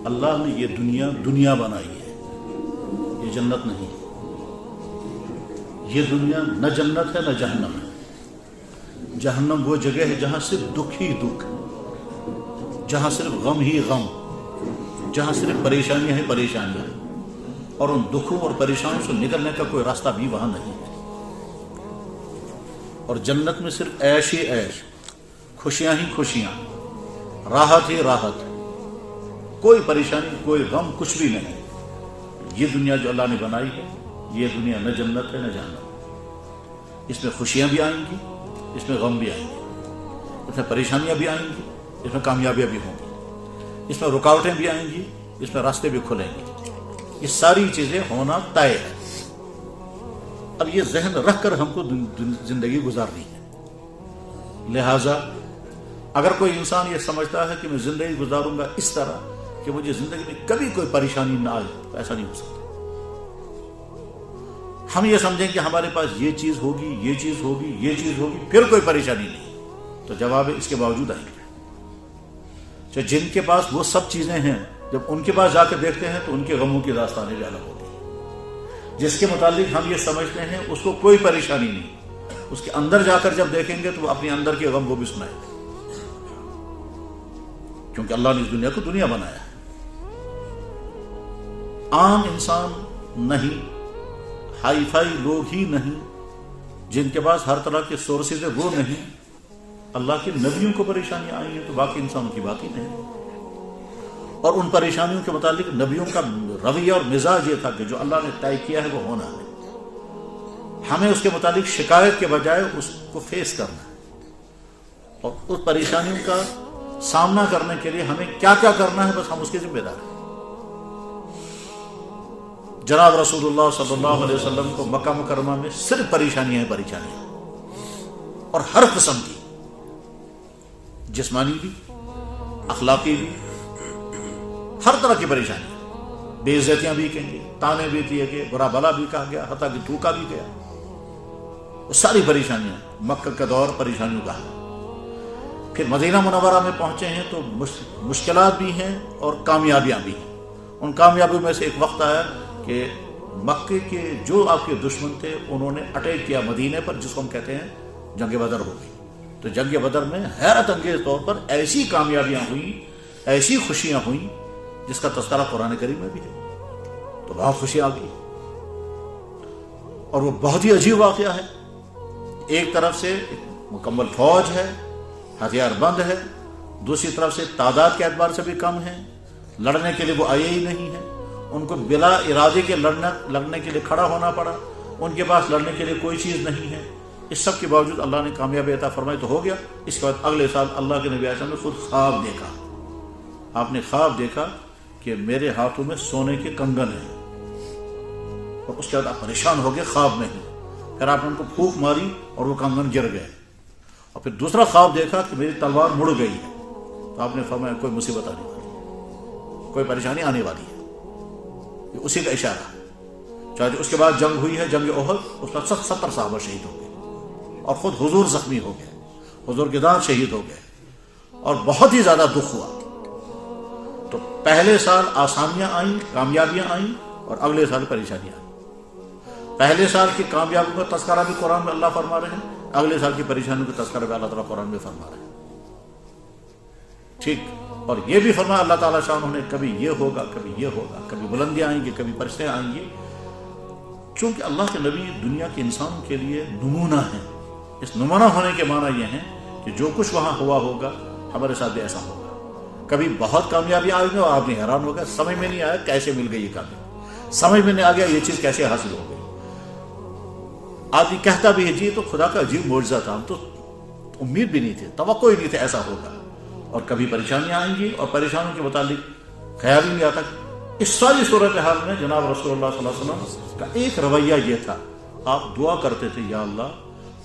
اللہ نے یہ دنیا بنائی ہے، یہ جنت نہیں ہے۔ یہ دنیا نہ جنت ہے نہ جہنم ہے۔ جہنم وہ جگہ ہے جہاں صرف دکھ ہی دکھ، جہاں صرف غم ہی غم، جہاں صرف پریشانیاں ہی پریشانیاں، اور ان دکھوں اور پریشانیوں سے نکلنے کا کوئی راستہ بھی وہاں نہیں ہے۔ اور جنت میں صرف عیش ہی عیش، خوشیاں ہی خوشیاں، راحت ہی راحت، کوئی پریشانی کوئی غم کچھ بھی نہیں۔ یہ دنیا جو اللہ نے بنائی ہے، یہ دنیا نہ جنت ہے نہ جہنم۔ اس میں خوشیاں بھی آئیں گی، اس میں غم بھی آئیں گے، اس میں پریشانیاں بھی آئیں گی، اس میں کامیابیاں بھی ہوں گی، اس میں رکاوٹیں بھی آئیں گی، اس میں راستے بھی کھلیں گے۔ یہ ساری چیزیں ہونا طے ہے۔ اب یہ ذہن رکھ کر ہم کو زندگی گزارنی ہے۔ لہذا اگر کوئی انسان یہ سمجھتا ہے کہ میں زندگی گزاروں گا اس طرح کہ مجھے زندگی میں کبھی کوئی پریشانی نہ آئے، تو ایسا نہیں ہو سکتا۔ ہم یہ سمجھیں کہ ہمارے پاس یہ چیز ہوگی، یہ چیز ہوگی، یہ چیز ہوگی، پھر کوئی پریشانی نہیں، تو جواب ہے اس کے باوجود آئیں گے۔ جن کے پاس وہ سب چیزیں ہیں، جب ان کے پاس جا کے دیکھتے ہیں تو ان کے غموں کی داستانیں بھی الگ ہوتی ہیں۔ جس کے متعلق ہم یہ سمجھتے ہیں اس کو کوئی پریشانی نہیں، اس کے اندر جا کر جب دیکھیں گے تو وہ اپنے اندر کے غم وہ بھی سنائیں گے، کیونکہ اللہ نے اس دنیا کو دنیا بنایا ہے۔ عام انسان نہیں، ہائی فائی لوگ ہی نہیں، جن کے پاس ہر طرح کے سورسز ہے وہ نہیں، اللہ کے نبیوں کو پریشانیاں آئی ہیں تو باقی انسانوں کی بات ہی نہیں۔ اور ان پریشانیوں کے متعلق نبیوں کا رویہ اور مزاج یہ تھا کہ جو اللہ نے طے کیا ہے وہ ہونا ہے، ہمیں اس کے متعلق شکایت کے بجائے اس کو فیس کرنا ہے، اور اس پریشانیوں کا سامنا کرنے کے لیے ہمیں کیا کیا کرنا ہے بس ہم اس کے ذمہ دار ہیں۔ جناب رسول اللہ صلی اللہ علیہ وسلم کو مکہ مکرمہ میں صرف پریشانیاں ہیں، پریشانیاں، اور ہر قسم کی، جسمانی بھی، اخلاقی بھی، ہر طرح کی پریشانیاں، بے عزتیاں بھی کہیں گے، تانے بھی دیے گئے، برا بھلا بھی کہا گیا، حتیٰ کہ تھوکا بھی گیا، وہ ساری پریشانیاں مکہ کا دور پریشانیوں کا ہے۔ پھر مدینہ منورہ میں پہنچے ہیں تو مشکلات بھی ہیں اور کامیابیاں بھی ہیں۔ ان کامیابیوں میں سے ایک وقت آیا کہ مکے کے جو آپ کے دشمن تھے انہوں نے اٹیک کیا مدینے پر، جس کو ہم کہتے ہیں جنگ بدر ہو گئی۔ تو جنگ بدر میں حیرت انگیز طور پر ایسی کامیابیاں ہوئیں، ایسی خوشیاں ہوئیں جس کا تذکرہ قرآن کریم میں بھی ہے، تو بہت خوشی آ گئی۔ اور وہ بہت ہی عجیب واقعہ ہے، ایک طرف سے مکمل فوج ہے، ہتھیار بند ہے، دوسری طرف سے تعداد کے اعتبار سے بھی کم ہے، لڑنے کے لیے وہ آئے ہی نہیں ہیں، ان کو بلا ارادے کے لڑنے کے لیے کھڑا ہونا پڑا، ان کے پاس لڑنے کے لیے کوئی چیز نہیں ہے۔ اس سب کے باوجود اللہ نے کامیابی عطا فرمائی تو ہو گیا۔ اس کے بعد اگلے سال اللہ کے نبی علیہ السلام نے خود خواب دیکھا، آپ نے خواب دیکھا کہ میرے ہاتھوں میں سونے کے کنگن ہیں، اور اس کے بعد آپ پریشان ہو گئے خواب میں ہی، پھر آپ نے ان کو پھونک ماری اور وہ کنگن گر گئے، اور پھر دوسرا خواب دیکھا کہ میری تلوار مڑ گئی ہے، تو آپ نے فرمایا کوئی مصیبت آنے والی، کوئی پریشانی آنے والی ہے، یہ اسی کا اشارہ۔ چاہے اس کے بعد جنگ ہوئی ہے، جنگ احد، اس میں 70 صحابہ شہید ہو گئے، اور خود حضور زخمی ہو گئے، حضور کے دار شہید ہو گئے، اور بہت ہی زیادہ دکھ ہوا۔ تو پہلے سال آسانیاں آئیں، کامیابیاں آئیں، اور اگلے سال پریشانیاں آئیں۔ پہلے سال کی کامیابیوں کا تذکرہ بھی قرآن میں اللہ فرما رہے ہیں، اگلے سال کی پریشانیوں کا تذکرہ بھی اللہ تعالیٰ قرآن میں فرما رہے ہیں، ٹھیک۔ اور یہ بھی فرمایا اللہ تعالیٰ شاہ نے کبھی یہ ہوگا، کبھی یہ ہوگا، کبھی بلندیاں آئیں گی، کبھی پرشتیں آئیں گی، چونکہ اللہ کے نبی دنیا کے انسانوں کے لیے نمونہ ہیں۔ اس نمونہ ہونے کے معنی یہ ہیں کہ جو کچھ وہاں ہوا ہوگا ہمارے ساتھ بھی ایسا ہوگا۔ کبھی بہت کامیابی آئے گی اور آپ نے حیران ہو گیا، سمجھ میں نہیں آیا کیسے مل گئی یہ کامیابی، سمجھ میں نہیں آ گیا یہ چیز کیسے حاصل ہو گئی۔ آدمی کہتا بھی ہے جی تو خدا کا عجیب معجزہ تھا، ہم تو امید بھی نہیں تھے، توقع ہی نہیں تھے ایسا ہوگا۔ اور کبھی پریشانیاں آئیں گی اور پریشانیوں کے متعلق خیال ہی نہیں آتا۔ اس ساری صورتحال میں جناب رسول اللہ صلی اللہ علیہ وسلم کا ایک رویہ یہ تھا، آپ دعا کرتے تھے یا اللہ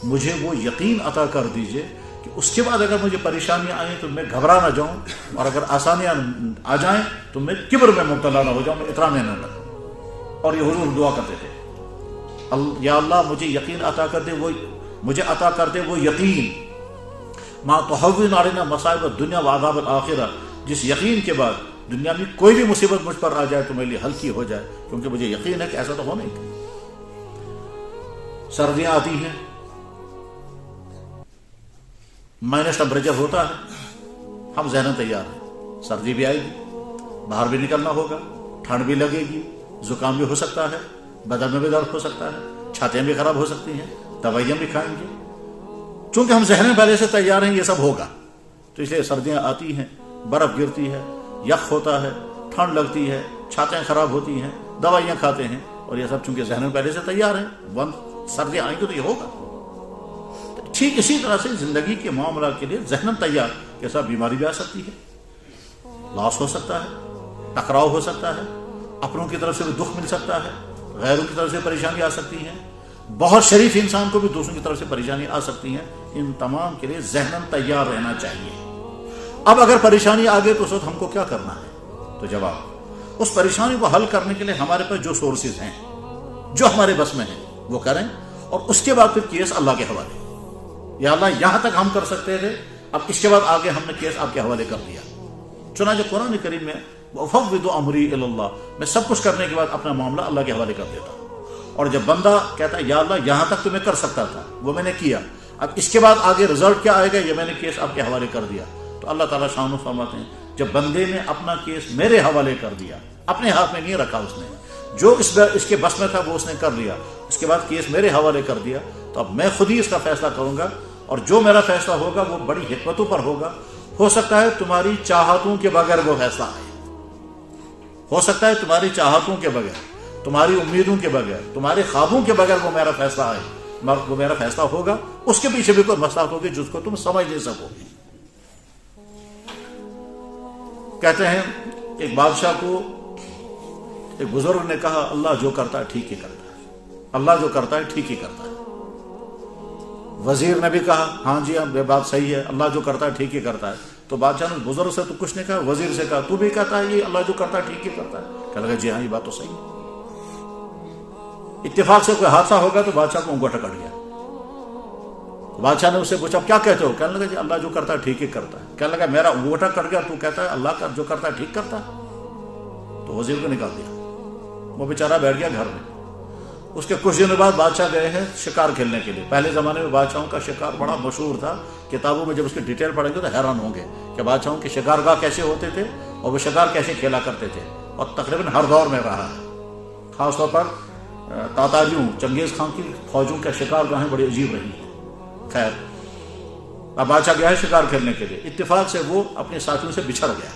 مجھے وہ یقین عطا کر دیجئے کہ اس کے بعد اگر مجھے پریشانیاں آئیں تو میں گھبرا نہ جاؤں، اور اگر آسانیاں آ جائیں تو میں کبر میں مبتلا نہ ہو جاؤں، میں اطراء نہ لگوں۔ اور یہ حضور دعا کرتے تھے، یا اللہ مجھے یقین عطا کر دے، مجھے عطا کر دے وہ یقین، ما تحون علینا مصائب الدنیا وعذاب الآخرہ، جس یقین کے بعد دنیا میں کوئی بھی مصیبت مجھ پر آ جائے تو میرے لیے ہلکی ہو جائے، کیونکہ مجھے یقین ہے کہ ایسا تو ہونا ہی۔ سردیاں آتی ہیں، مائنس ٹمپریچر ہوتا ہے، ہم ذہناً تیار ہیں، سردی بھی آئے گی، باہر بھی نکلنا ہوگا، ٹھنڈ بھی لگے گی، زکام بھی ہو سکتا ہے، بدن میں بھی درد ہو سکتا ہے، چھاتیاں بھی خراب ہو سکتی ہیں، دوائیاں بھی کھائیں گے۔ چونکہ ہم ذہن پہلے سے تیار ہیں یہ سب ہوگا، تو اس لیے سردیاں آتی ہیں، برف گرتی ہے، یخ ہوتا ہے، ٹھنڈ لگتی ہے، چھاتیاں خراب ہوتی ہیں، دوائیاں کھاتے ہیں، اور یہ سب چونکہ ذہن پہلے سے تیار ہیں، سردیاں آئیں گی تو یہ ہوگا۔ ٹھیک اسی طرح سے زندگی کے معاملات کے لیے ذہن تیار، کیسا بیماری بھی آ سکتی ہے، لاس ہو سکتا ہے، ٹکراؤ ہو سکتا ہے، اپنوں کی طرف سے بھی دکھ مل سکتا ہے، غیروں کی طرف سے پریشانی آ سکتی ہے، بہت شریف انسان کو بھی دوسروں کی طرف سے پریشانی آ سکتی ہے۔ ان تمام کے لیے ذہناً تیار رہنا چاہیے۔ اب اگر پریشانی آ گئی تو اس وقت ہم کو کیا کرنا ہے؟ تو جواب، اس پریشانی کو حل کرنے کے لیے ہمارے پاس جو سورسز ہیں، جو ہمارے بس میں ہیں، وہ کریں، اور اس کے بعد پھر کیس اللہ کے حوالے۔ یا اللہ یہاں تک ہم کر سکتے تھے، اب اس کے بعد آگے ہم نے کیس آپ کے حوالے کر دیا۔ چنانچہ قرآن کریم میں وَفَوِّضُ أَمْرِي إِلَى اللَّهِ، میں سب کچھ کرنے کے بعد اپنا معاملہ اللہ کے حوالے کر دیتا ہوں۔ اور جب بندہ کہتا ہے یا اللہ یہاں تک تو میں کر سکتا تھا، وہ میں نے کیا، اب اس کے بعد آگے رزلٹ کیا آئے گا یہ میں نے کیس آپ کے حوالے کر دیا، تو اللہ تعالیٰ شان و فرماتے ہیں جب بندے نے اپنا کیس میرے حوالے کر دیا، اپنے ہاتھ میں نہیں رکھا، اس نے جو اس کے بس میں تھا وہ اس نے کر لیا، اس کے بعد کیس میرے حوالے کر دیا، تو اب میں خود ہی اس کا فیصلہ کروں گا، اور جو میرا فیصلہ ہوگا وہ بڑی حکمتوں پر ہوگا۔ ہو سکتا ہے تمہاری چاہتوں کے بغیر وہ فیصلہ آئے، ہو سکتا ہے تمہاری چاہتوں کے بغیر، تمہاری امیدوں کے بغیر، تمہارے خوابوں کے بغیر وہ میرا فیصلہ آئے، وہ میرا فیصلہ ہوگا، اس کے پیچھے بھی کوئی مصلحت ہوگی جس کو تم سمجھ نہیں سکو گے۔ کہتے ہیں ایک بادشاہ کو ایک بزرگ نے کہا اللہ جو کرتا ہے ٹھیک ہی کرتا ہے، اللہ جو کرتا ہے ٹھیک ہی کرتا ہے۔ وزیر نے بھی کہا ہاں جی یہ بات صحیح ہے، اللہ جو کرتا ہے ٹھیک ہی کرتا ہے۔ تو بادشاہ نے بزرگ سے تو کچھ نہیں کہا، وزیر سے کہا تو بھی کہتا ہے یہ اللہ جو کرتا ہے ٹھیک ہی کرتا ہے؟ کہنے لگا جی ہاں یہ بات تو صحیح ہے۔ اتفاق سے کوئی حادثہ ہوگا تو بادشاہ کو انگوٹھا کٹ گیا۔ بادشاہ نے اس سے پوچھا کیا کہتے ہو؟ کہنے لگا جی اللہ جو کرتا ہے ٹھیک ہی کرتا ہے۔ کہنے لگا میرا انگوٹھا کٹ گیا، تو کہتا ہے اللہ کا جو کرتا ہے ٹھیک کرتا ہے؟ تو وزیر کو نکال دیا، وہ بیچارہ بیٹھ گیا گھر میں۔ اس کے کچھ دنوں بعد بادشاہ گئے ہیں شکار کھیلنے کے لیے۔ پہلے زمانے میں بادشاہوں کا شکار بڑا مشہور تھا، کتابوں میں جب اس کی ڈیٹیل پڑھیں گے تو حیران ہوں گے کہ بادشاہوں کے شکارگاہ کیسے ہوتے تھے اور وہ شکار کیسے کھیلا کرتے تھے، اور تقریباً ہر دور میں رہا ہے۔ خاص طور پر تاتاریوں، چنگیز خان کی فوجوں کے شکارگاہیں بڑی عجیب رہی ہیں۔ خیر، اب بادشاہ گیا ہے شکار کھیلنے کے لیے، اتفاق سے وہ اپنے ساتھیوں سے بچھڑ گیا،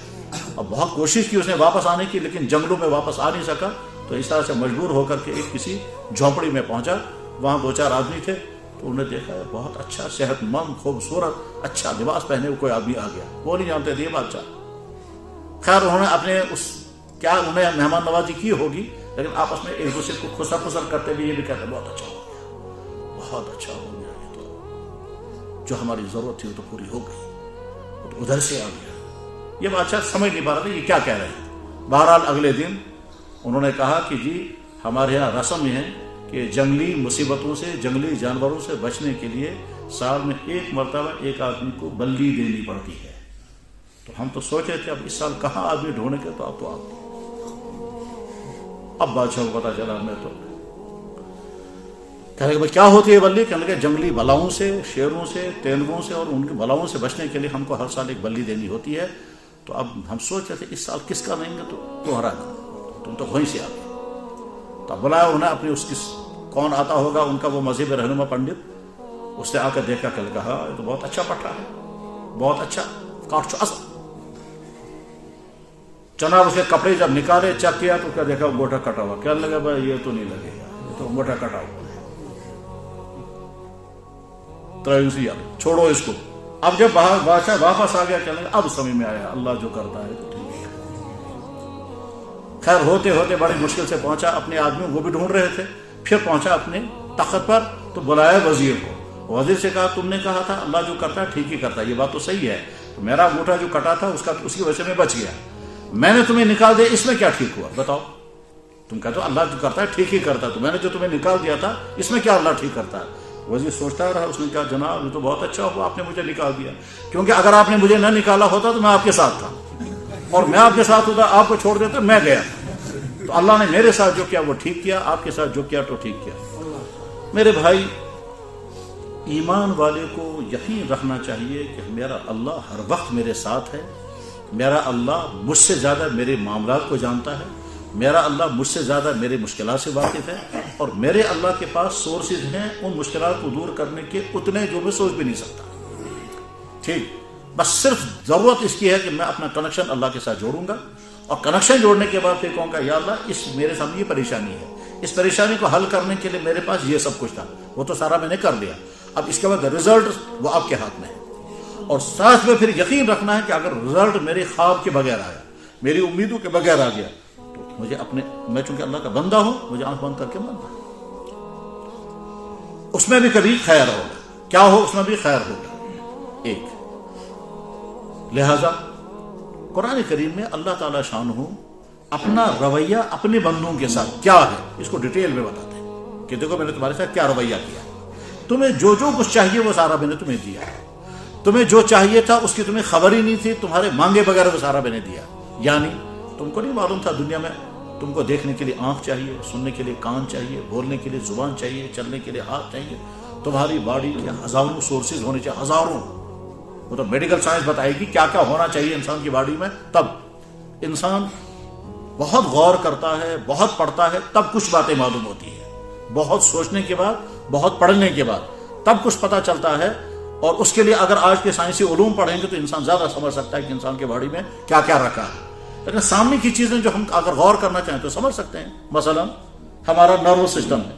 اور بہت کوشش کی اس نے واپس آنے کی، لیکن جنگلوں میں واپس آ نہیں سکا، تو اس طرح سے مجبور ہو کر کے ایک کسی جھونپڑی میں پہنچا۔ وہاں دو چار آدمی تھے، تو انہوں نے دیکھا بہت اچھا صحت مند خوبصورت اچھا لباس پہنے ہوئے کوئی آدمی آ گیا، وہ نہیں جانتے تھے بادشاہ۔ خیر انہوں نے اپنے انہیں مہمان نوازی کی ہوگی، لیکن آپس میں ایک دوسرے کو خسر خسر کرتے بھی یہ بھی کہتے بہت اچھا ہو گیا، بہت اچھا ہو گیا، یہ تو جو ہماری ضرورت تھی وہ تو پوری ہو گئی، وہ تو ادھر سے آ گیا۔ یہ بادشاہ سمجھ نہیں پا رہا تھا یہ کیا کہہ رہے ہیں۔ بہرحال اگلے دن انہوں نے کہا کہ جی ہمارے یہاں رسم یہ ہے کہ جنگلی مصیبتوں سے، جنگلی جانوروں سے بچنے کے لیے سال میں ایک مرتبہ ایک آدمی کو بلی دینی پڑتی ہے۔ تو ہم تو سوچے تھے اب اس سال کہاں آدمی ڈھونڈیں گے، تو اب بادشاہ کو پتا چلا، میں تو کہنے لگے کیا ہوتی ہے بلی؟ کہنے لگے جنگلی بلاؤں سے، شیروں سے، تیندوؤں سے اور ان کی بلاؤں سے بچنے کے لیے ہم کو ہر سال ایک بلی دینی ہوتی ہے۔ تو اب ہم سوچ رہے تھے اس سال کس کا دیں گے، تو تمہارا تم تو وہیں سے آ گئے۔ تو بلایا انہیں اپنی کون آتا ہوگا ان کا وہ مذہب رہنما پنڈت، اس نے آ کر دیکھا کہ کہا یہ تو بہت اچھا پٹھا ہے، بہت اچھا کاٹ چو اصل۔ جناب اس کے کپڑے جب نکالے چیک کیا تو کیا دیکھا انگوٹھا کٹا ہوا، کہنے لگا بھائی یہ تو نہیں لگے گا، یہ تو انگوٹھا کٹا ہوا ہے، چھوڑو اس کو۔ اب جب بادشاہ واپس آ گیا کہنے لگا اب سمجھ میں آیا اللہ جو کرتا ہے تو ٹھیک ہے۔ خیر ہوتے ہوتے بڑی مشکل سے پہنچا، اپنے آدمی وہ بھی ڈھونڈ رہے تھے، پھر پہنچا اپنے تخت پر تو بلایا وزیر کو۔ وزیر سے کہا تم نے کہا تھا اللہ جو کرتا ہے ٹھیک ہی کرتا ہے، یہ بات تو صحیح ہے، تو میرا انگوٹھا جو کٹا تھا اس کی وجہ سے میں بچ گیا، میں نے تمہیں نکال دیا، اس میں کیا ٹھیک ہوا بتاؤ؟ تم کہتے ہو اللہ جو کرتا ہے ٹھیک ہی کرتا ہے، تو میں نے جو تمہیں نکال دیا تھا اس میں کیا اللہ ٹھیک کرتا ہے؟ وزیر سوچتا رہا، اس نے کہا جناب یہ تو بہت اچھا ہوا آپ نے مجھے نکال دیا، کیونکہ اگر آپ نے مجھے نہ نکالا ہوتا تو میں آپ کے ساتھ تھا، اور میں آپ کے ساتھ ہوتا آپ کو چھوڑ دیتا میں گیا. تو اللہ نے میرے ساتھ جو کیا وہ ٹھیک کیا, آپ کے ساتھ جو کیا تو ٹھیک کیا. میرے بھائی, ایمان والے کو یقین رکھنا چاہیے کہ میرا اللہ ہر وقت میرے ساتھ ہے, میرا اللہ مجھ سے زیادہ میرے معاملات کو جانتا ہے, میرا اللہ مجھ سے زیادہ میرے مشکلات سے واقف ہے, اور میرے اللہ کے پاس سورسز ہیں ان مشکلات کو دور کرنے کے اتنے جو میں سوچ بھی نہیں سکتا. ٹھیک, بس صرف ضرورت اس کی ہے کہ میں اپنا کنیکشن اللہ کے ساتھ جوڑوں گا, اور کنیکشن جوڑنے کے بعد پھر کہوں گا یا اللہ اس میرے سامنے یہ پریشانی ہے, اس پریشانی کو حل کرنے کے لیے میرے پاس یہ سب کچھ تھا, وہ تو سارا میں نے کر لیا, اب اس کے بعد رزلٹ وہ آپ کے ہاتھ میں ہے. اور ساتھ میں پھر یقین رکھنا ہے کہ اگر رزلٹ میرے خواب کے بغیر آیا, میری امیدوں کے بغیر آ گیا, تو مجھے میں چونکہ اللہ کا بندہ ہوں, مجھے آنکھ بند کر کے ماننا, اس میں بھی کبھی خیر ہوگا, کیا ہو اس میں بھی خیر ہوگا. ایک لہذا قرآن کریم میں اللہ تعالی شانہ اپنا رویہ اپنے بندوں کے ساتھ کیا ہے اس کو ڈیٹیل میں بتاتے ہیں کہ دیکھو میں نے تمہارے ساتھ کیا رویہ کیا, تمہیں جو کچھ چاہیے وہ سارا میں نے تمہیں دیا, تمہیں جو چاہیے تھا اس کی تمہیں خبر ہی نہیں تھی, تمہارے مانگے بغیر وہ سارا میں نے دیا. یعنی تم کو نہیں معلوم تھا دنیا میں تم کو دیکھنے کے لیے آنکھ چاہیے, سننے کے لیے کان چاہیے, بولنے کے لیے زبان چاہیے, چلنے کے لیے ہاتھ چاہیے. تمہاری باڈی کے ہزاروں سورسز ہونے چاہیے, ہزاروں. وہ تو میڈیکل سائنس بتائے گی کیا کیا ہونا چاہیے انسان کی باڈی میں. تب انسان بہت غور کرتا ہے, بہت پڑھتا ہے, تب کچھ باتیں معلوم ہوتی ہیں. بہت سوچنے کے بعد, بہت پڑھنے کے بعد تب کچھ پتہ چلتا ہے. اور اس کے لیے اگر آج کے سائنسی علوم پڑھیں گے تو انسان زیادہ سمجھ سکتا ہے کہ انسان کے باڈی میں کیا کیا رکھا ہے. لیکن سامنے کی چیزیں جو ہم اگر غور کرنا چاہیں تو سمجھ سکتے ہیں. مثلا ہمارا نروس سسٹم ہے,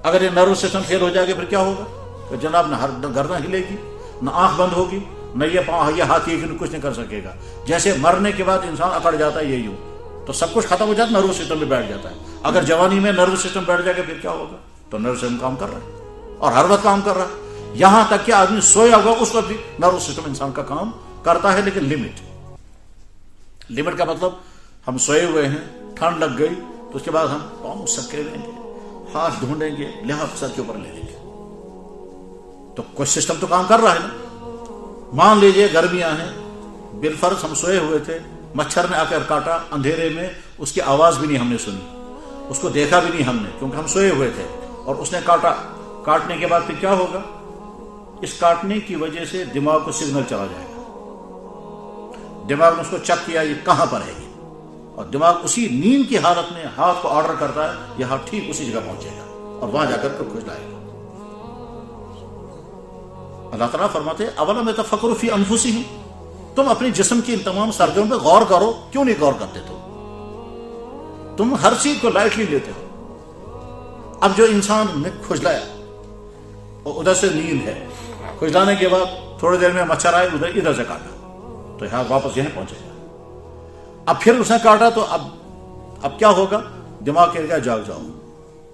اگر یہ نروس سسٹم فیل ہو جائے گا پھر کیا ہوگا, کہ جناب نہ گردن ہلے گی, نہ آنکھ بند ہوگی, نہ یہ پاؤں, یہ ہاتھ یہ کچھ نہیں کر سکے گا. جیسے مرنے کے بعد انسان اکڑ جاتا ہے یہ یوں, تو سب کچھ ختم ہو جاتا ہے, نروس سسٹم میں بیٹھ جاتا ہے. اگر جوانی میں نروس سسٹم بیٹھ جائے گا پھر کیا ہوگا, تو نروس سسٹم کام کر رہا ہے اور ہر وقت کام کر رہا ہے. یہاں تک کہ آدمی سویا ہوا اس وقت بھی نروس سسٹم انسان کا کام کرتا ہے, لیکن لمٹ کا مطلب ہم سوئے ہوئے ہیں, ٹھنڈ لگ گئی تو اس کے بعد ہم پاؤں سکے لیں گے, ہاتھ ڈھونڈیں گے, لحاظ سر کے اوپر لے لیں گے, تو کچھ سسٹم تو کام کر رہا ہے نا. مان لیجئے گرمیاں ہیں, بالفرض ہم سوئے ہوئے تھے, مچھر نے آ کر کاٹا اندھیرے میں, اس کی آواز بھی نہیں ہم نے سنی, اس کو دیکھا بھی نہیں ہم نے, کیونکہ ہم سوئے ہوئے تھے, اور اس نے کاٹا. کاٹنے کے بعد پھر کیا ہوگا, اس کاٹنے کی وجہ سے دماغ کو سگنل چلا جائے گا, دماغ نے اس کو چیک کیا یہ کہاں پر ہے, اور دماغ اسی نیند کی حالت میں ہاتھ کو آرڈر کرتا ہے, یہ ہاتھ ٹھیک اسی جگہ پہنچے گا اور وہاں جا کر کچھ لائے گا. اللہ تعالیٰ فرماتے ہیں اولم یتفکروا فی انفسہم, تم اپنے جسم کی ان تمام سرگرمیوں پہ غور کرو, کیوں نہیں غور کرتے تم ہر چیز کو لائٹلی لیتے ہو. اب جو انسان نے کھجلایا اور ادھر سے نیند ہے, کھجلانے کے بعد تھوڑی دیر میں مچھر آئے, ادھر سے کاٹا تو یہاں واپس یہیں پہنچے گا. اب پھر اس نے کاٹا تو اب کیا ہوگا, دماغ کہے گا جاگ جاؤ,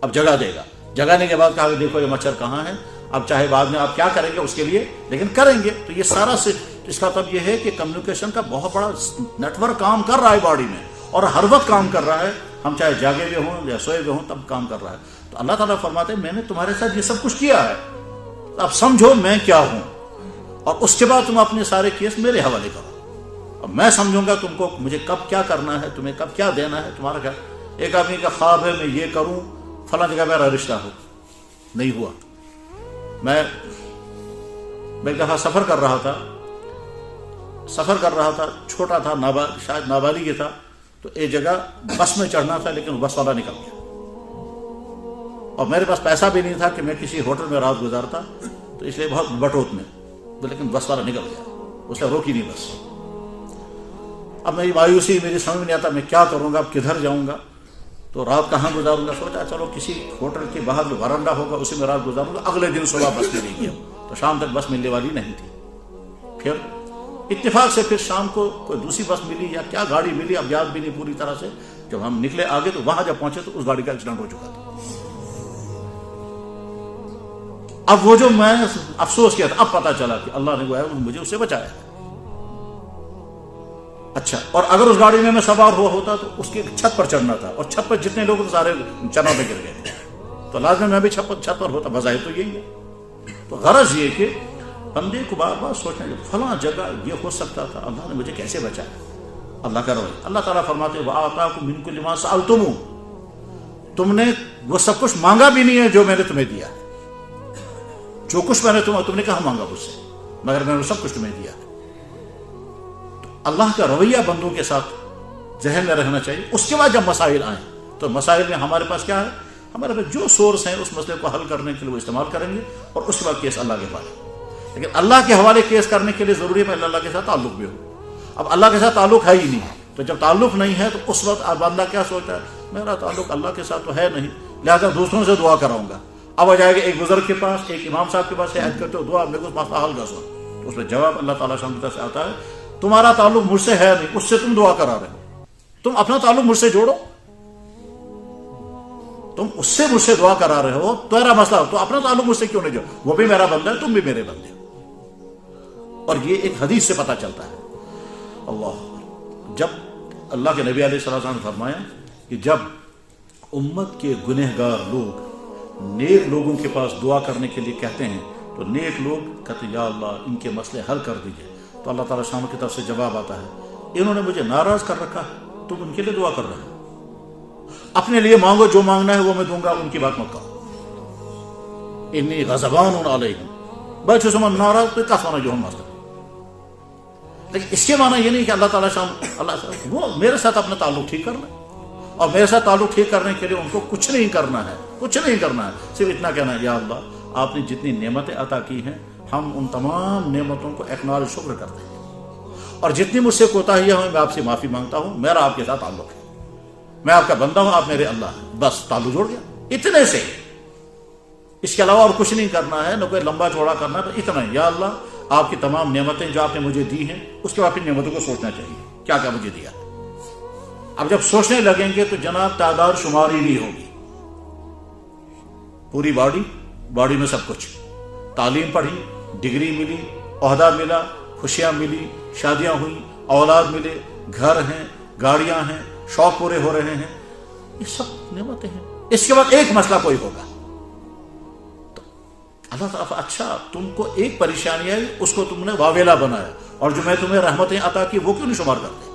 اب جگا دے گا. جگانے کے بعد کہا کہ دیکھو یہ مچھر کہاں ہے, اب چاہے بعد میں آپ کیا کریں گے اس کے لیے, لیکن کریں گے. تو یہ سارا اس کا مطلب یہ ہے کہ کمیونیکیشن کا بہت بڑا نیٹ ورک کام کر رہا ہے باڈی میں, اور ہر وقت کام کر رہا ہے. ہم چاہے جاگے ہوئے ہوں یا سوئے ہوئے ہوں تب کام کر رہا ہے. تو اللہ تعالیٰ فرماتے ہیں میں نے تمہارے ساتھ یہ سب کچھ کیا ہے, اب سمجھو میں کیا ہوں, اور اس کے بعد تم اپنے سارے کیس میرے حوالے کرو, اور میں سمجھوں گا تم کو مجھے کب کیا کرنا ہے, تمہیں کب کیا دینا ہے. تمہارا کیا ایک آدمی کا خواب ہے میں یہ کروں, فلاں جگہ میرا رشتہ ہو, نہیں ہوا. میں ایک دفعہ سفر کر رہا تھا, چھوٹا تھا, شاید نابالغ تھا, تو ایک جگہ بس میں چڑھنا تھا, لیکن بس والا نکل گیا, اور میرے پاس پیسہ بھی نہیں تھا کہ میں کسی ہوٹل میں رات گزارتا, تو اس لیے بہت بٹوت میں, لیکن بس والا نکل گیا, اس نے روکی نہیں بس. اب میری مایوسی, میری سمجھ میں نہیں آتا میں کیا کروں گا, اب کدھر جاؤں گا, تو رات کہاں گزاروں گا. سوچا چلو کسی ہوٹل کے باہر جو ورنڈا ہوگا اسی میں رات گزاروں گا, اگلے دن صبح بس ملے گی. تو شام تک بس ملنے والی نہیں تھی. پھر اتفاق سے پھر شام کو کوئی دوسری بس ملی یا کیا گاڑی ملی, اب یاد بھی نہیں پوری طرح سے. جب ہم نکلے آگے تو وہاں جب پہنچے تو اس گاڑی کا ایکسیڈنٹ ہو چکا تھا. اب وہ جو میں افسوس کیا تھا, اب پتا چلا کہ اللہ نے مجھے اس سے بچایا. اچھا, اور اگر اس گاڑی میں سوار ہوا ہوتا تو اس کی چھت پر چڑھنا تھا, اور چھت پر جتنے لوگ سارے چنا میں گر گئے تھے, تو لازم میں بھی چھت پر ہوتا. بظاہر تو یہی ہے. تو غرض یہ کہ بندے کو بار بار سوچنا کہ فلاں جگہ یہ ہو سکتا تھا, اللہ نے مجھے کیسے بچایا. اللہ کا رویہ. اللہ تعالیٰ فرماتے ہیں وَآتَاكُم مِّن كُلِّ مَا سَأَلْتُمُوهُ, تم نے وہ سب کچھ مانگا بھی نہیں ہے جو میں نے تمہیں دیا ہے. جو کچھ میں نے تم نے کہا مانگا مجھ سے, مگر میں نے سب کچھ تمہیں دیا. تو اللہ کا رویہ بندوں کے ساتھ ذہن میں رہنا چاہیے. اس کے بعد جب مسائل آئیں تو مسائل میں ہمارے پاس کیا ہے, ہمارے پاس جو سورس ہیں اس مسئلے کو حل کرنے کے لیے وہ استعمال کریں گے, اور اس کے بعد کیس اللہ کے حوالے. لیکن اللہ کے حوالے کیس کرنے کے لیے ضروری ہے پہلے اللہ کے ساتھ تعلق بھی ہو. اب اللہ کے ساتھ تعلق ہے ہی نہیں, تو جب تعلق نہیں ہے تو اس وقت بندہ کیا سوچتا ہے, میرا تعلق اللہ کے ساتھ تو ہے نہیں, لہذا دوسروں سے دعا کراؤں گا. اب آ جائے گا ایک بزرگ کے پاس, ایک امام صاحب کے پاس عید کرتے ہو دعا میرے کو مسئلہ حل کر سو, تو اس میں جواب اللہ تعالیٰ کی طرف سے آتا ہے تمہارا تعلق مجھ سے ہے نہیں, اس سے تم دعا کرا رہے ہو. تم اپنا تعلق مجھ سے جوڑو, تم اس سے مجھ سے دعا کرا رہے ہو, تمہارا مسئلہ, تو اپنا تعلق مجھ سے کیوں نہیں جوڑو. وہ بھی میرا بندہ ہے, تم بھی میرے بندے ہو. اور یہ ایک حدیث سے پتہ چلتا ہے. اللہ, جب اللہ کے نبی علیہ السلام نے فرمایا کہ جب امت کے گنہگار لوگ نیک لوگوں کے پاس دعا کرنے کے لیے کہتے ہیں تو نیک لوگ کہتے ہیں یا اللہ ان کے مسئلے حل کر دیجئے, تو اللہ تعالیٰ شام کی طرف سے جواب آتا ہے انہوں نے مجھے ناراض کر رکھا ہے, تم ان کے لیے دعا کر رہے ہو. اپنے لیے مانگو, جو مانگنا ہے وہ میں دوں گا, ان کی بات مت کرو. انی غضبان علیہم بچے سمجھ ناراض تو کس مانا جو ہم مسئلہ. لیکن اس کے معنی یہ نہیں کہ اللہ تعالیٰ وہ میرے ساتھ اپنا تعلق ٹھیک کر لیں, اور میرے ساتھ تعلق ٹھیک کرنے کے لیے ان کو کچھ نہیں کرنا ہے, کچھ نہیں کرنا ہے, صرف اتنا کہنا ہے یا اللہ آپ نے جتنی نعمتیں عطا کی ہیں ہم ان تمام نعمتوں کو اقناع شکر کرتے ہیں, اور جتنی مجھ سے کوتاہیاں ہیں میں آپ سے معافی مانگتا ہوں, میرا آپ کے ساتھ تعلق ہے, میں آپ کا بندہ ہوں, آپ میرے اللہ ہیں, بس تعلق جوڑ گیا. اتنے سے, اس کے علاوہ اور کچھ نہیں کرنا ہے, نہ کوئی لمبا چوڑا کرنا ہے, اتنا ہی یا اللہ آپ کی تمام نعمتیں جو آپ نے مجھے دی ہیں اس کے بعد پھر نعمتوں کو سوچنا چاہیے کیا کیا مجھے دیا. اب جب سوچنے لگیں گے تو جناب تعداد شماری نہیں ہوگی. پوری باڈی میں سب کچھ, تعلیم پڑھی, ڈگری ملی, عہدہ ملا, خوشیاں ملی, شادیاں ہوئیں, اولاد ملے, گھر ہیں, گاڑیاں ہیں, شوق پورے ہو رہے ہیں, یہ سب نعمتیں ہیں. اس کے بعد ایک مسئلہ کوئی ہوگا تو اللہ تعالیٰ اچھا تم کو ایک پریشانی ہے اس کو تم نے واویلا بنایا, اور جو میں تمہیں رحمتیں عطا کی وہ کیوں نہیں شمار کرتے,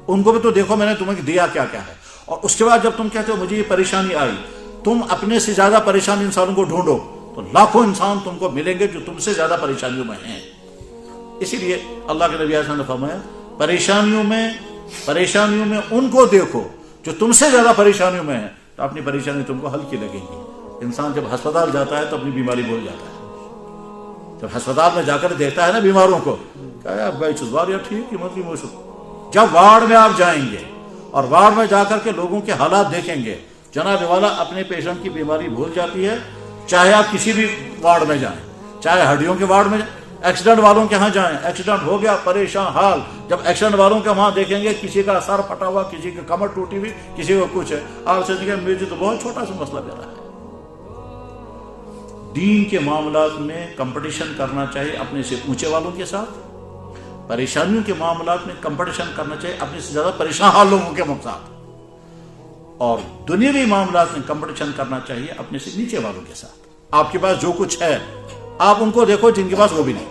ان کو بھی تو دیکھو میں نے تمہیں دیا کیا کیا ہے. اور اس کے بعد جب تم کہتے ہو مجھے یہ پریشانی آئی, تم اپنے سے زیادہ پریشان انسانوں کو ڈھونڈو تو لاکھوں انسان تم کو ملیں گے جو تم سے زیادہ پریشانیوں میں ہیں. اسی لیے اللہ کے نبی نے فرمایا پریشانیوں میں ان کو دیکھو جو تم سے زیادہ پریشانیوں میں ہیں, تو اپنی پریشانی تم کو ہلکی لگے گی. انسان جب ہسپتال جاتا ہے تو اپنی بیماری بھول جاتا ہے. جب ہسپتال میں جا کر دیکھتا ہے نا بیماروں کو, ٹھیک جب وارڈ میں آپ جائیں گے اور وارڈ میں جا کر کے لوگوں کے حالات دیکھیں گے, جناب والا اپنے پیشنٹ کی بیماری بھول جاتی ہے, چاہے آپ کسی بھی وارڈ میں جائیں, چاہے ہڈیوں کے وارڈ میں جائیں, ایکسیڈنٹ والوں کے ہاں جائیں, ایکسیڈنٹ ہو گیا پریشان حال, جب ایکسیڈنٹ والوں کے وہاں دیکھیں گے کسی کا سر پھٹا ہوا, کسی کی کمر ٹوٹی ہوئی, کسی کو کچھ ہے, آپ سے دیکھیں مجھے تو بہت چھوٹا سا مسئلہ میرا ہے. دین کے معاملات میں کمپٹیشن کرنا چاہیے اپنے سے اونچے والوں کے ساتھ, پریشانیوں کے معاملات میں کمپٹیشن کرنا چاہیے اپنے سے زیادہ پریشان حال لوگوں کے ساتھ, اور دنیاوی معاملات میں کمپٹیشن کرنا چاہیے اپنے سے نیچے والوں کے ساتھ. آپ کے پاس جو کچھ ہے آپ ان کو دیکھو جن کے پاس وہ بھی نہیں.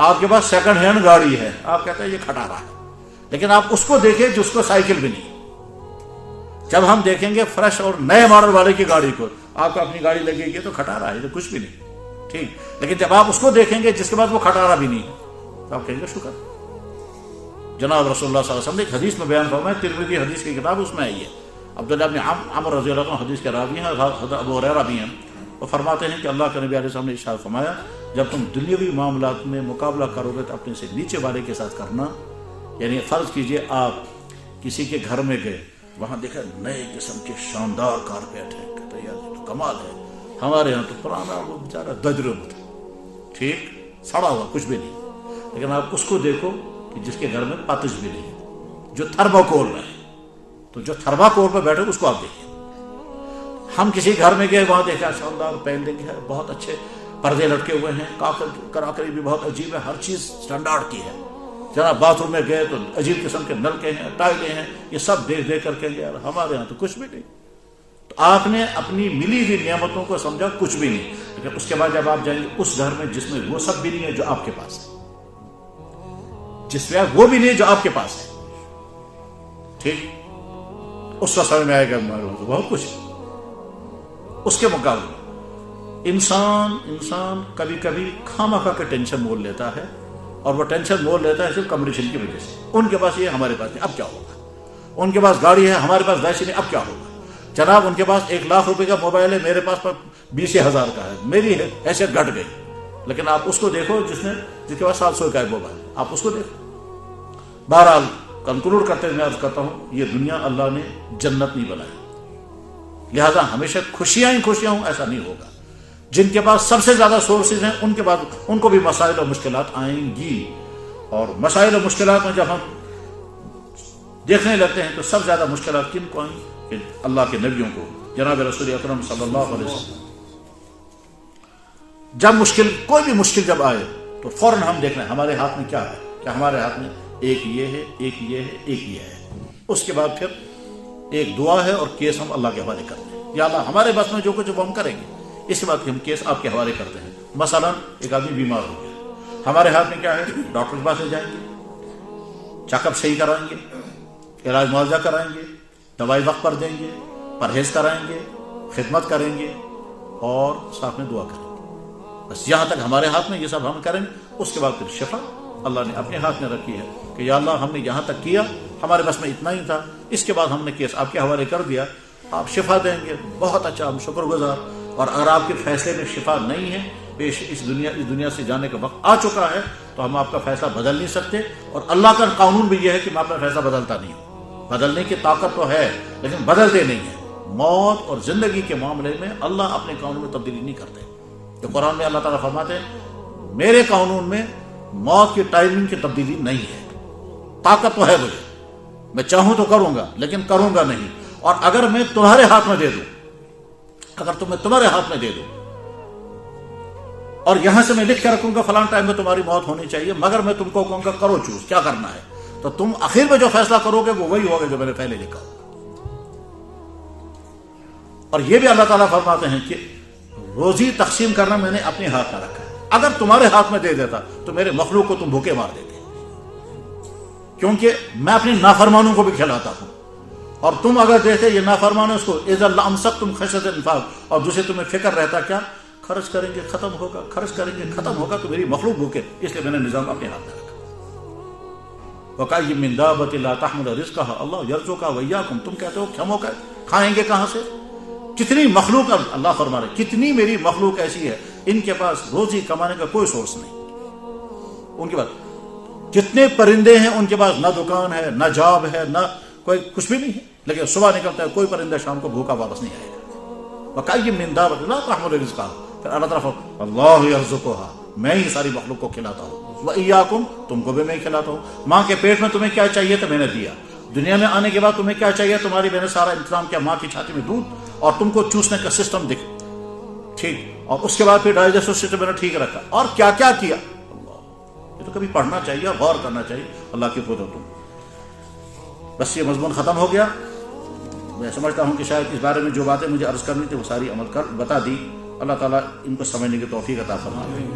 آپ کے پاس سیکنڈ ہینڈ گاڑی ہے, آپ کہتے ہیں یہ کھٹا رہا ہے, لیکن آپ اس کو دیکھیں جس کو سائیکل بھی نہیں. جب ہم دیکھیں گے فریش اور نئے ماڈل والے کی گاڑی کو, آپ کو اپنی گاڑی لگے گی تو کھٹا رہا ہے, تو کچھ بھی نہیں ٹھیک, لیکن جب آپ اس کو دیکھیں گے جس کے بعد وہ کھٹارا بھی نہیں تو آپ کہیں گے شکر. جناب رسول اللہ صلی اللہ علیہ وسلم نے ایک حدیث میں بیان فرمایا, ترمذی حدیث کی کتاب اس میں آئی ہے, عبداللہ بن عمر رضی اللہ عنہ حدیث کے راوی ہیں, ابو ہریرہ بھی ہیں, وہ فرماتے ہیں کہ اللہ کے نبی علیہ السلام نے ارشاد فرمایا جب تم دنیاوی معاملات میں مقابلہ کرو گے تو اپنے سے نیچے والے کے ساتھ کرنا. یعنی فرض کیجئے آپ کسی کے گھر میں گئے, وہاں دیکھا نئے قسم کے شاندار کارپیٹ ہے, کہتے ہیں یار تو کمال ہے, ہمارے یہاں تو پرانا وہ بیچارہ دجرم تھا, ٹھیک سڑا ہوا کچھ بھی نہیں. لیکن آپ اس کو دیکھو کہ جس کے گھر میں پاتش بھی نہیں, جو تھرماکول میں ہے, تو جو تھرماکول پہ بیٹھے اس کو آپ دیکھیں. ہم کسی گھر میں گئے, وہاں دیکھا شاندار پینٹنگ ہے, بہت اچھے پردے لٹکے ہوئے ہیں, کراکری بھی بہت عجیب ہے, ہر چیز سٹینڈرڈ کی ہے. جناب باتھ روم میں گئے تو عجیب قسم کے نلکے ہیں, ٹائلیں ہیں, یہ سب دیکھ دیکھ کر کے یار ہمارے یہاں تو کچھ بھی نہیں. تو آپ نے اپنی ملی ہوئی نعمتوں کو سمجھا کچھ بھی نہیں, لیکن اس کے بعد جب آپ جائیں گے اس گھر میں جس میں وہ سب بھی نہیں ہے جو آپ کے پاس ہے, جس میں وہ بھی نہیں ہے جو آپ کے پاس ہے, ٹھیک، اس وقت سمجھ میں آئے گا بہت کچھ. اس کے مقابلے انسان کبھی کبھی خواہ کے ٹینشن مول لیتا ہے، اور وہ ٹینشن مول لیتا ہے صرف کمپٹیشن کی وجہ سے. ان کے پاس یہ ہے، ہمارے پاس نہیں، اب کیا ہوگا. ان کے پاس گاڑی ہے، ہمارے پاس ویسے نہیں، اب کیا ہوگا. جناب ان کے پاس 1,00,000 روپے کا موبائل ہے، میرے پاس 20,000 کا ہے، میری حیثیت گھٹ گئی. لیکن آپ اس کو دیکھو جس کے پاس 700 کا ہے موبائل، آپ اس کو دیکھو. بہرحال کنکلوڈ کرتے ہوئے میں عرض کرتا ہوں، یہ دنیا اللہ نے جنت نہیں بنائی، لہذا ہمیشہ خوشیاں ہی خوشیاں ہوں ایسا نہیں ہوگا. جن کے پاس سب سے زیادہ سورسز ہیں ان کو بھی مسائل اور مشکلات آئیں گی. اور مسائل اور مشکلات میں جب ہم دیکھنے لگتے ہیں تو سب سے زیادہ مشکلات کن کو آئیں کہ اللہ کے نبیوں کو، جناب رسول اکرم صلی اللہ علیہ وسلم. جب کوئی بھی مشکل جب آئے تو فوراً ہم دیکھ رہے ہیں ہمارے ہاتھ میں کیا ہے، کہ ہمارے ہاتھ میں ایک یہ ہے، ایک یہ ہے، ایک یہ ہے. اس کے بعد پھر ایک دعا ہے اور کیس ہم اللہ کے حوالے کرتے ہیں. یا اللہ ہمارے بس میں جو کچھ وہ ہم کریں گے. اس کے بعد ہم کیس آپ کے حوالے کرتے ہیں. مثلا ایک آدمی بیمار ہو گیا، ہمارے ہاتھ میں کیا ہے، ڈاکٹر کے پاس لے جائیں گے، چیک اپ صحیح کرائیں گے، علاج معاوضہ کرائیں گے، دوائی وقت پر دیں گے، پرہیز کرائیں گے، خدمت کریں گے اور ساتھ میں دعا کریں گے. بس یہاں تک ہمارے ہاتھ میں یہ سب ہم کریں. اس کے بعد پھر شفا اللہ نے اپنے ہاتھ میں رکھی ہے کہ یا اللہ ہم نے یہاں تک کیا، ہمارے بس میں اتنا ہی تھا، اس کے بعد ہم نے کیس آپ کے حوالے کر دیا، آپ شفا دیں گے. بہت اچھا، ہم شکر گزار. اور اگر آپ کے فیصلے میں شفا نہیں ہے، اس دنیا سے جانے کا وقت آ چکا ہے، تو ہم آپ کا فیصلہ بدل نہیں سکتے. اور اللہ کا قانون بھی یہ ہے کہ میں اپنا فیصلہ بدلتا نہیں ہوں. بدلنے کی طاقت تو ہے لیکن بدلتے نہیں ہیں. موت اور زندگی کے معاملے میں اللہ اپنے قانون میں تبدیلی نہیں کرتے. کہ قرآن میں اللہ تعالیٰ فرماتے ہیں میرے قانون میں موت کی ٹائمنگ کی تبدیلی نہیں ہے. طاقت تو ہے مجھے، میں چاہوں تو کروں گا لیکن کروں گا نہیں. اور اگر میں تمہارے ہاتھ میں دے دوں، اگر تمہیں تمہارے ہاتھ میں دے دوں اور یہاں سے میں لکھ کے رکھوں گا فلاں ٹائم میں تمہاری موت ہونی چاہیے، مگر میں تم کو کہوں گا کرو چوز کیا کرنا ہے، تو تم آخر میں جو فیصلہ کرو گے وہ وہی ہوگا جو میں نے پہلے لکھا. اور یہ بھی اللہ تعالیٰ فرماتے ہیں کہ روزی تقسیم کرنا میں نے اپنے ہاتھ میں رکھا ہے. اگر تمہارے ہاتھ میں دے دیتا تو میرے مخلوق کو تم بھوکے مار دیتے، کیونکہ میں اپنے نافرمانوں کو بھی کھلاتا ہوں. اور تم اگر دیکھتے یہ نافرمان ہے اس کو اذا لامسکتم خشیۃ الانفاق، اور دوسرے تمہیں فکر رہتا کیا خرچ کریں گے ختم ہوگا، خرچ کریں گے ختم ہوگا، تو میری مخلوق بھوکے، اس لیے میں نے نظام اپنے ہاتھ میں رکھا. وَكَأَيٍّ مِّن دَابَّةٍ لَا تَحْمِلُ رِزْقَهَا اللَّهُ يَرْزُقُهَا وَإِيَّاكُمْ. تم کہتے ہو کہ ہم کھائیں گے کہاں سے؟ کتنی مخلوق، اللہ فرما رہے کتنی میری مخلوق ایسی ہے ان کے پاس روزی کمانے کا کوئی سورس نہیں. ان کے پاس جتنے پرندے ہیں ان کے پاس نہ دکان ہے، نہ جاب ہے، نہ کوئی کچھ بھی نہیں ہے، لیکن صبح نکلتا ہے کوئی پرندہ شام کو بھوکا واپس نہیں آئے گا. وَكَأَيٍّ مِّن دَابَّةٍ لَا تَحْمِلُ رِزْقَهَا. پھر اللہ تعالیٰ اللہ يَرْزُقُهَا، میں ہی ساری مخلوق کو کھلاتا ہوں. وَإِيَّاكُمْ، تم کو بھی میں کھلاتا ہوں. ماں کے پیٹ میں تمہیں کیا چاہیے تھا میں نے دیا. دنیا میں آنے کے بعد تمہیں کیا چاہیے تمہاری میں نے سارا انتظام کیا. ماں کی چھاتی میں دودھ اور تم کو چوسنے کا سسٹم دکھ ٹھیک، اور اس کے بعد پھر ڈائجسٹو سسٹم میں نے ٹھیک رکھا. اور کیا کیا کیا، یہ تو کبھی پڑھنا چاہیے اور غور کرنا چاہیے اللہ کی قدرتوں. بس یہ مضمون ختم ہو گیا. میں سمجھتا ہوں کہ شاید اس بارے میں جو باتیں مجھے عرض کرنی تھی وہ ساری عمل کر بتا دی. اللہ تعالیٰ ان کو سمجھنے کی توفیق عطا فرمائے.